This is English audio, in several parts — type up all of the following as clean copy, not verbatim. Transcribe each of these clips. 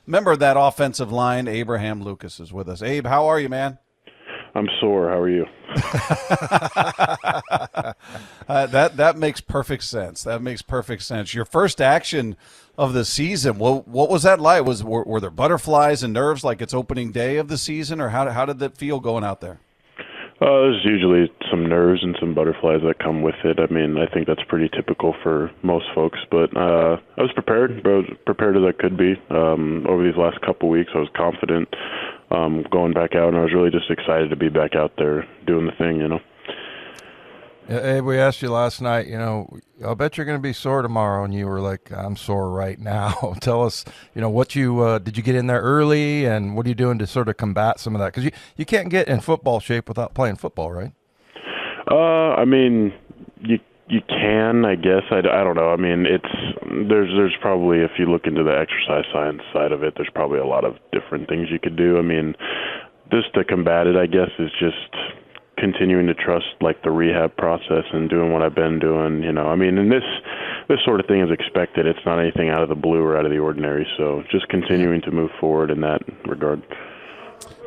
member of that offensive line, Abraham Lucas, is with us. Abe, how are you, man? I'm sore. How are you? That makes perfect sense. That makes perfect sense. Your first action of the season, what was that like? Were there butterflies and nerves like it's opening day of the season, or how did that feel going out there? There's usually some nerves and some butterflies that come with it. I mean, I think that's pretty typical for most folks, but I was prepared. I was prepared as I could be. Over these last couple weeks, I was confident going back out, and I was really just excited to be back out there doing the thing, Abe, we asked you last night, I'll bet you're going to be sore tomorrow, and you were like, I'm sore right now. Tell us, what did you get in there early, and what are you doing to sort of combat some of that? Because you can't get in football shape without playing football, right? I mean, you can, I guess. I don't know. I mean, there's probably, if you look into the exercise science side of it, there's probably a lot of different things you could do. I mean, just to combat it, I guess, is just continuing to trust like the rehab process and doing what I've been doing, I mean, and this sort of thing is expected. It's not anything out of the blue or out of the ordinary. So just continuing to move forward in that regard.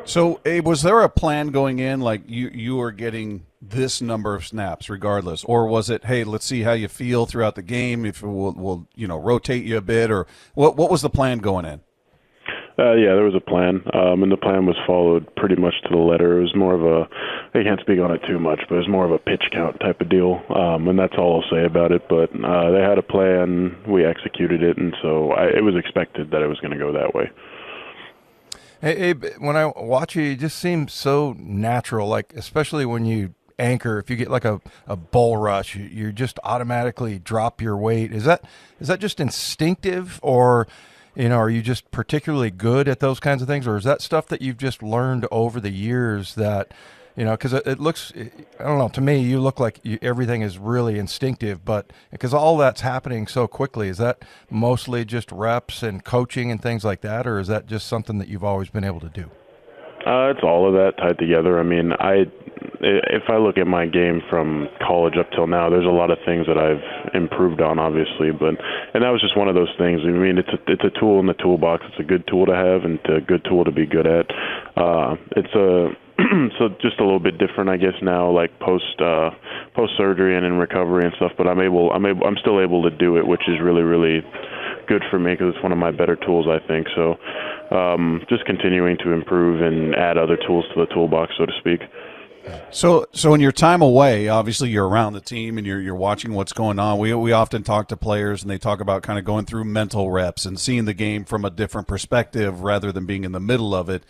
So, Abe, was there a plan going in, like you were getting this number of snaps regardless, or was it, hey, let's see how you feel throughout the game, if we'll rotate you a bit, or what was the plan going in? Yeah, there was a plan, and the plan was followed pretty much to the letter. It was more of I can't speak on it too much, but it was more of a pitch count type of deal, and that's all I'll say about it. But they had a plan, we executed it, and so it was expected that it was going to go that way. Hey, Abe, when I watch you, you just seem so natural, like especially when you anchor, if you get like a bull rush, you just automatically drop your weight. Is that just instinctive, or are you just particularly good at those kinds of things, or is that stuff that you've just learned over the years that, because it looks, I don't know, to me, you look like everything is really instinctive, but because all that's happening so quickly, is that mostly just reps and coaching and things like that, or is that just something that you've always been able to do? It's all of that tied together. I mean, if I look at my game from college up till now, there's a lot of things that I've improved on, obviously, and that was just one of those things. I mean, it's a tool in the toolbox. It's a good tool to have and a good tool to be good at. So just a little bit different, I guess, now, like post surgery and in recovery and stuff. But I'm still able to do it, which is really, really good for me because it's one of my better tools, I think. So just continuing to improve and add other tools to the toolbox, so to speak. So in your time away, obviously you're around the team and you're watching what's going on. We often talk to players and they talk about kind of going through mental reps and seeing the game from a different perspective rather than being in the middle of it.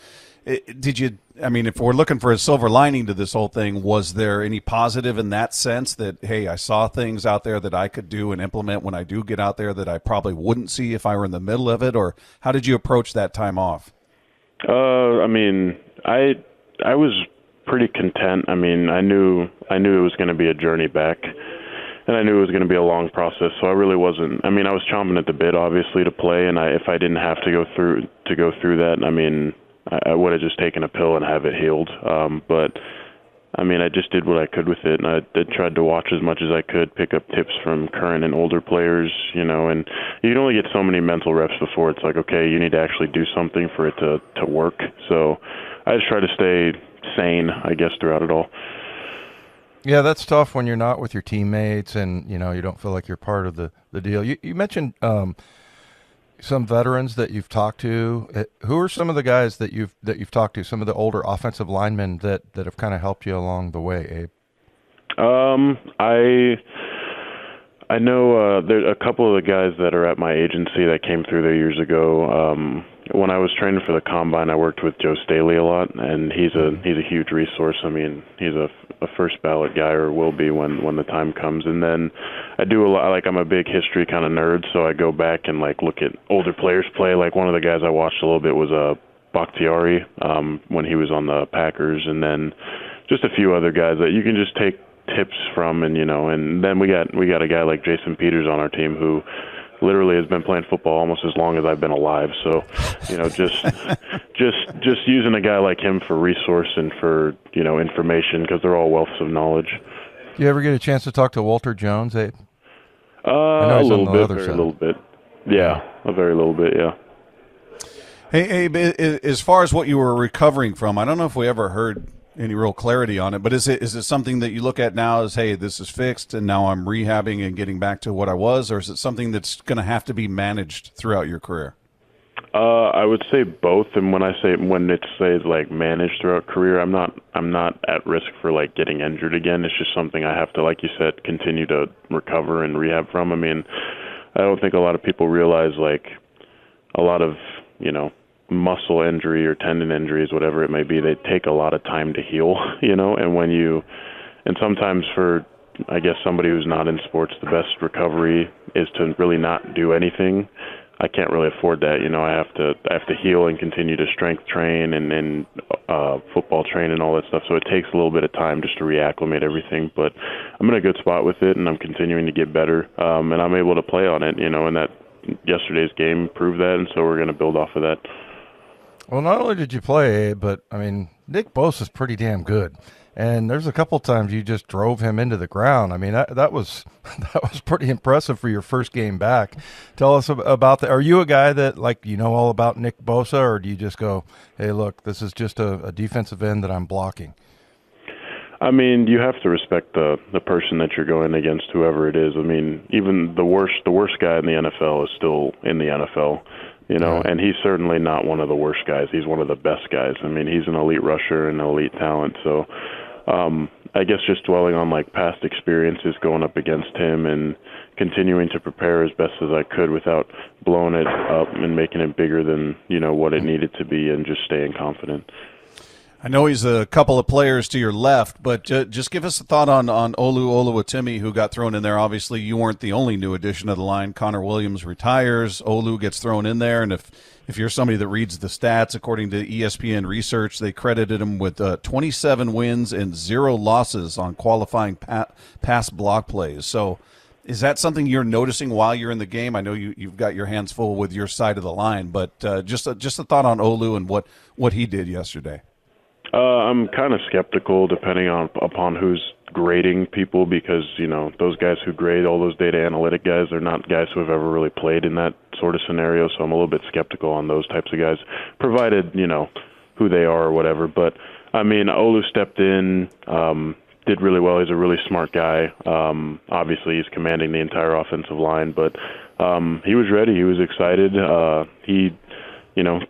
If we're looking for a silver lining to this whole thing, was there any positive in that sense that, hey, I saw things out there that I could do and implement when I do get out there that I probably wouldn't see if I were in the middle of it? Or how did you approach that time off? I was pretty content. I mean, I knew it was going to be a journey back, and I knew it was going to be a long process. So I really wasn't. I mean, I was chomping at the bit, obviously, to play, and if I didn't have to go through that, I mean, I would have just taken a pill and have it healed. But I mean, I just did what I could with it, and I tried to watch as much as I could, pick up tips from current and older players, and you can only get so many mental reps before it's like, okay, you need to actually do something for it to work. So I just try to stay sane, I guess, throughout it all. Yeah, that's tough when you're not with your teammates and, you don't feel like you're part of the deal. You mentioned some veterans that you've talked to. Who are some of the guys that you've talked to, some of the older offensive linemen that have kind of helped you along the way, Abe? I know there's a couple of the guys that are at my agency that came through there years ago. When I was training for the Combine, I worked with Joe Staley a lot, and he's a huge resource. I mean, he's a first ballot guy, or will be when the time comes. And then I do a lot. Like, I'm a big history kind of nerd, so I go back and like look at older players play. Like, one of the guys I watched a little bit was Bakhtiari when he was on the Packers, and then just a few other guys that you can just take tips from, and and then we got a guy like Jason Peters on our team who literally has been playing football almost as long as I've been alive. So, just using a guy like him for resource and for, information, because they're all wealths of knowledge. Do you ever get a chance to talk to Walter Jones, Abe? A little bit. Yeah, a very little bit, yeah. Hey, Abe, as far as what you were recovering from, I don't know if we ever heard any real clarity on it, but is it something that you look at now as, hey, this is fixed and now I'm rehabbing and getting back to what I was, or is it something that's going to have to be managed throughout your career? I would say both, and when it says like managed throughout career, I'm not at risk for like getting injured again. It's just something I have to, like you said, continue to recover and rehab from. I mean, I don't think a lot of people realize like a lot of, muscle injury or tendon injuries, whatever it may be, they take a lot of time to heal, and sometimes for, I guess, somebody who's not in sports, the best recovery is to really not do anything. I can't really afford that. I have to heal and continue to strength train and football train and all that stuff. So it takes a little bit of time just to reacclimate everything. But I'm in a good spot with it, and I'm continuing to get better. And I'm able to play on it, and that yesterday's game proved that, and so we're going to build off of that. Well, not only did you play, but, I mean, Nick Bosa's pretty damn good. And there's a couple times you just drove him into the ground. I mean, that was pretty impressive for your first game back. Tell us about that. Are you a guy that, like, all about Nick Bosa, or do you just go, hey, look, this is just a defensive end that I'm blocking? I mean, you have to respect the person that you're going against, whoever it is. I mean, even the worst guy in the NFL is still in the NFL. And he's certainly not one of the worst guys. He's one of the best guys. I mean, he's an elite rusher and an elite talent. So I guess just dwelling on like past experiences going up against him and continuing to prepare as best as I could without blowing it up and making it bigger than, what it needed to be, and just staying confident. I know he's a couple of players to your left, but just give us a thought on Olu Oluwatimi, who got thrown in there. Obviously, you weren't the only new addition to the line. Connor Williams retires. Olu gets thrown in there, and if you're somebody that reads the stats, according to ESPN research, they credited him with 27 wins and 0 losses on qualifying pass block plays. So is that something you're noticing while you're in the game? I know you've got your hands full with your side of the line, but just a thought on Olu and what he did yesterday. I'm kind of skeptical depending upon who's grading people, because, those guys who grade, all those data analytic guys, they're not guys who have ever really played in that sort of scenario, so I'm a little bit skeptical on those types of guys, provided, who they are or whatever. But, I mean, Olu stepped in, did really well. He's a really smart guy. Obviously, he's commanding the entire offensive line, but he was ready. He was excited. He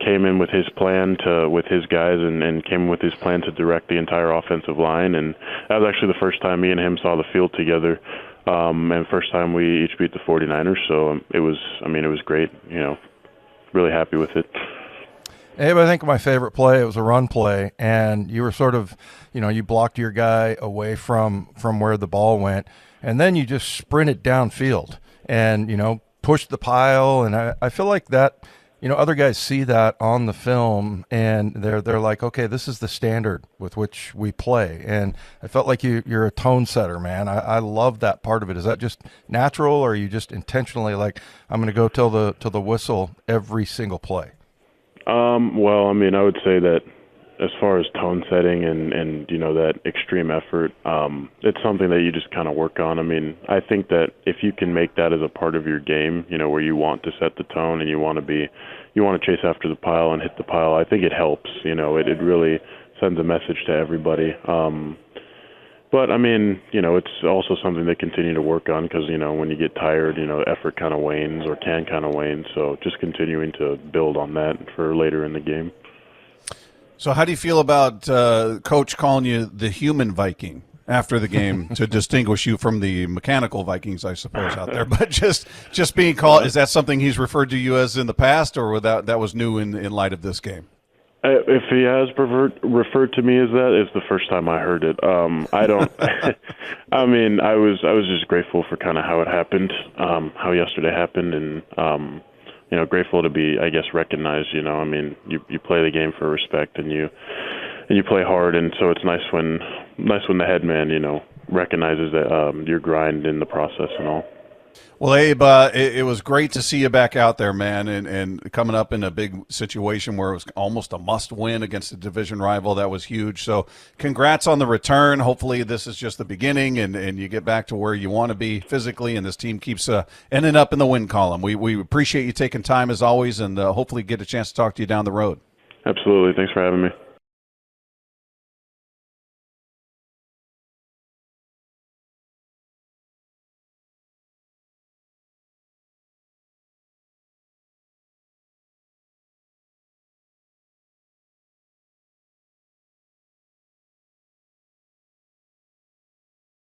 came in with his plan with his guys and came with his plan to direct the entire offensive line. And that was actually the first time me and him saw the field together. And first time we each beat the 49ers. So it was great, really happy with it. Abe, I think my favorite play, it was a run play, and you were sort of, you blocked your guy away from where the ball went, and then you just sprinted downfield and, pushed the pile. And I feel like that, other guys see that on the film, and they're like, okay, this is the standard with which we play. And I felt like you're a tone setter, man. I love that part of it. Is that just natural, or are you just intentionally like, I'm going to go till the whistle every single play? Well, I mean, I would say that as far as tone setting and that extreme effort, it's something that you just kind of work on. I mean, I think that if you can make that as a part of your game, where you want to set the tone and you want to chase after the pile and hit the pile, I think it helps. It really sends a message to everybody. But I mean, it's also something they continue to work on, because, when you get tired, effort kind of wanes or can kind of wane. So just continuing to build on that for later in the game. So how do you feel about Coach calling you the human Viking after the game to distinguish you from the mechanical Vikings, I suppose, out there? But just being called, is that something he's referred to you as in the past, or that was new in light of this game? If he has referred to me as that, it's the first time I heard it. I don't. I mean, I was just grateful for kind of how it happened, how yesterday happened, and grateful to be, I guess, recognized. I mean, you play the game for respect, and you play hard, and so it's nice when the head man, recognizes that your grind in the process and all. Well, Abe, it was great to see you back out there, man, and coming up in a big situation where it was almost a must-win against a division rival. That was huge. So congrats on the return. Hopefully this is just the beginning, and you get back to where you want to be physically, and this team keeps ending up in the win column. We appreciate you taking time, as always, and hopefully get a chance to talk to you down the road. Absolutely. Thanks for having me.